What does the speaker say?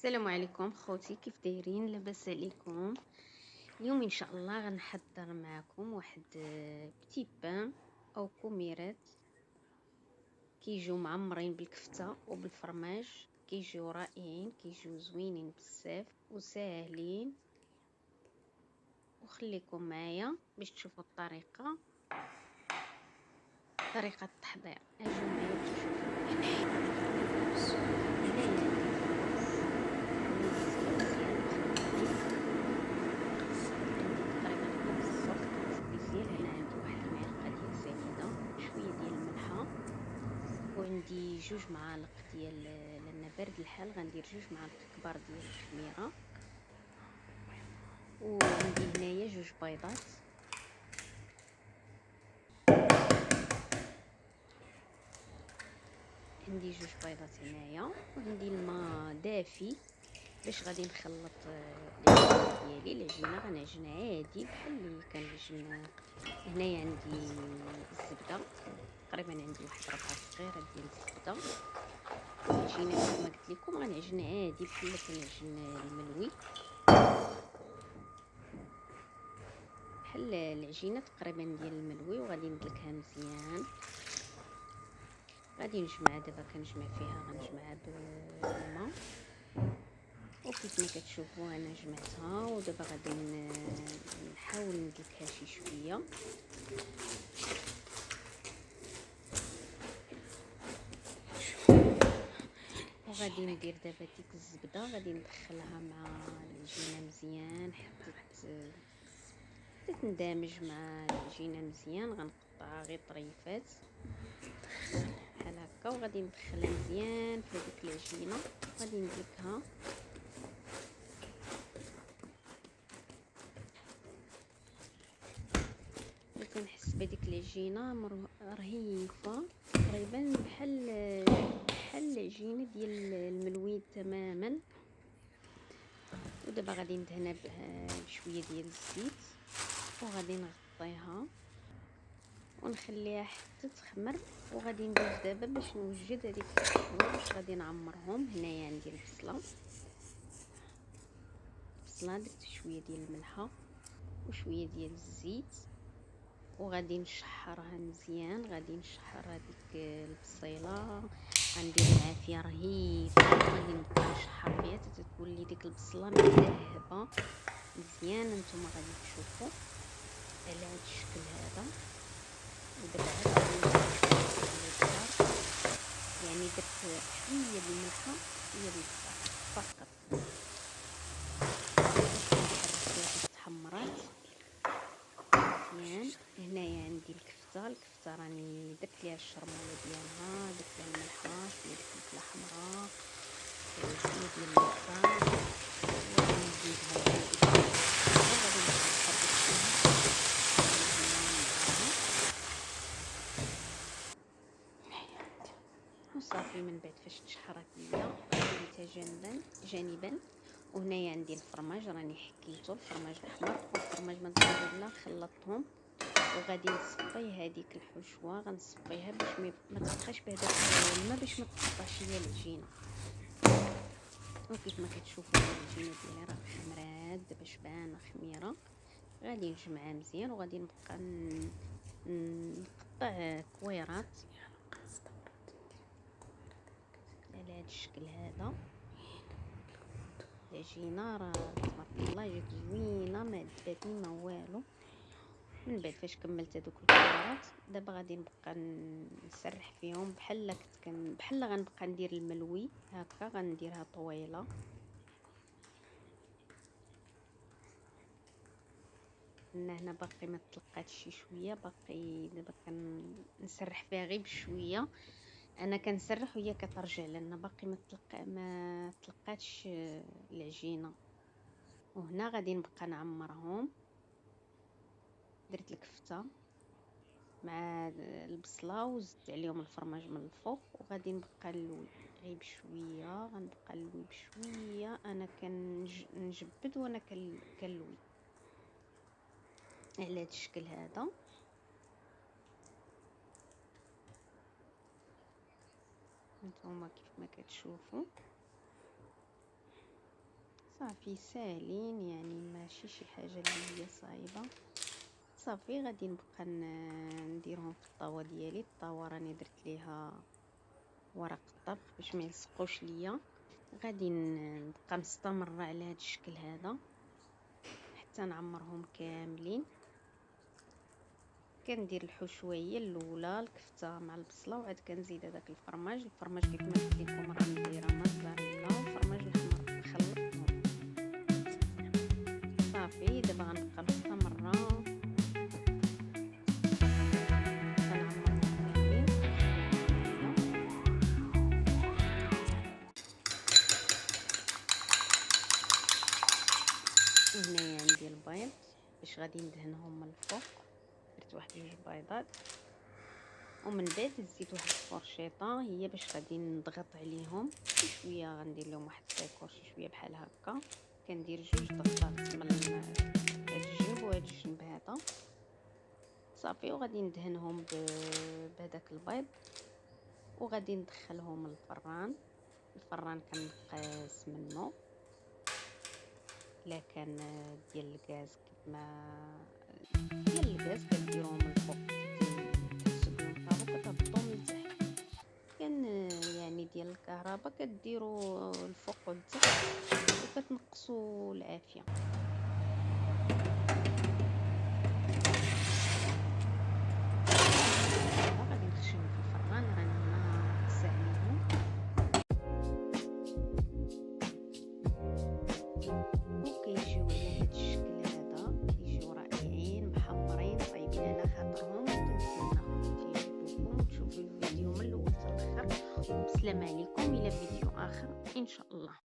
السلام عليكم خوتي، كيف دايرين؟ لاباس عليكم؟ اليوم ان شاء الله غنحضر معكم واحد بتي بان او كوميرات كيجيو معمرين بالكفته وبالفرماج، كيجيو رائعين، كيجيو زوينين بزاف وساهلين. وخليكم معايا باش تشوفوا طريقه التحضير. اجوا معايا باش تشوفوا. هنا عندي واحد المعلقه ديال الزبيده، شويه ديال الملحه، وعندي 2 معالق ديال لان بارد الحال غندير 2 معالق كبار ديال الخميره، وعندي هنايا 2 بيضات، عندي 2 بيضات هنايا، وعندي الماء دافي باش غادي نخلط العجينه ديالي. العجينه غنعجن عادي بحال اللي كنعجن. هنايا عندي الزبده، تقريبا عندي واحد 4 صغيره ديال الزبده. العجينه كما قلت لكم غنعجن عادي بحال اللي كنعجن الملوي، بحال العجينه تقريبا ديال الملوي. وغادي ندلكها مزيان، غادي نجمع دابا كنجمع فيها، غنجمعها بالماء. وكيف ما كتشوفوا انا جمعتها، ودابا غادي نحاول ندلكها شي شويه. وغادي ندير دابا ديك الزبده، غادي ندخلها مع العجينه مزيان حتى تندمج مع العجينه مزيان. غنقطعها غير طريفات بحال هكا، وغادي ندخلها مزيان في هذيك العجينه، غادي ندلكها. كنحس بهذيك العجينه رهيفه، تقريبا بحال العجينه ديال الملوي تماما. ودابا غادي ندهنها بشويه ديال الزيت، وغادي نغطيها ونخليها حتى تخمر. وغادي ندوز دابا باش نوجد هذيك الحشوه باش غادي نعمرهم. هنايا عندي البصله درت شويه ديال الملحه وشويه ديال الزيت، وغادي نشحرها مزيان. غادي نشحر هذيك البصيله، غندير معها فيها رهيفه، غادي نبقى نشحر فيها حتى تولي ديك البصله مذهبه مزيان. نتوما غادي تشوفوا على هذا الشكل هذا. ودابا يعني درت شويه ديال الملحه شويه ديال الزعتر فقط باش تحمرات مزيان. هنايا عندي الكفته راني درت ليها الشرموله ديالها، درت ليها الملحه، شويه ديال الفلفله حمراء، شويه ديال البصل، وغادي نزيدها وغادي نحرك وصافي. من بعد فاش تشحرات ليا غادي جانبا. وهنايا عندي الفرماج، راني حكيته، الفرماج الاحمر والفرماج موتزاريلا خلطتهم. وغادي نصفي هذيك الحشوه، غنصفيها باش ما تبقاش بهذاك الماء، باش ما تقطعش ليا العجينه. وكيف ما كتشوفوا العجينه ديالي راه خمرات دابا شبانه خميره. غادي نجمعها مزيان، وغادي نبقى نقطع كويرات على هذا الشكل هذا. العجينه راه تبارك الله جات زوينه، ما دباتني ما والو. من بعد فاش كملت هذوك الكويرات، دابا غادي نبقى نسرح فيهم بحال غنبقى ندير الملوي هكا. غنديرها طويله، هنا باقي ما طلقاتش شي شويه، باقي دابا كنسرح فيها غير بشويه. انا كنسرح وهي كترجع لان باقي ما طلقاتش العجينه. وهنا غادي نبقى نعمرهم. درت الكفته مع البصله وزدت عليهم الفرماج من الفوق، وغادي نبقى نلوي غير بشويه. غنبقى نلوي بشويه، انا كنجبد وانا كنلوي على هذا الشكل هذا. نتوما كيف ما كتشوفوا صافي ساهلين، يعني ماشي شي حاجه اللي هي صعيبه. صافي غادي نبقى نديرهم في الطاوه ديالي. الطاوه راني درت ليها ورق الطبخ باش ما يلصقوش ليا. غادي نبقى مستمره على هذا الشكل هذا حتى نعمرهم كاملين. كندير الحشويه الاولى الكفته مع البصله، وعاد كنزيد هذاك الفرماج كيف ما قلت لكم راني دايره موزاريلا وفرماج محمر خلطهم. صافي دابا غنبقى مستمره كنعمرهم كاملين. هنايا عندي البيض باش غادي ندهنهم من الفوق. درت واحد 2 بيضات، ومن بعد زيت واحد الفرشيطه هي باش غادي نضغط عليهم شويه. غندير لهم واحد السيكور شويه بحال هكا. كندير 2 ضغطات من هاد الجنب وهاد الجنب هذا. صافي وغادي ندهنهم بهذاك البيض، وغادي ندخلهم الفران. الفران كنقاس منه، لا كان ديال الغاز كما ديال الغاز كديروهم من الفوق تسدوا الطابق كتهبطوا من تحت. كان يعني ديال الكهرباء كديروا الفوق والتحت وكتنقصوا العافيه. غادي نخشيهم في الفران، راني ناقصه عليهم. وكيجيو على هذا الشكل هذا، كيجيو رائعين محمرين طيبين على خاطرهم. كنتمنى تعجبوكم وتشوفوا الفيديو من الاول حتى الاخر. وبسلام عليكم الى فيديو اخر ان شاء الله.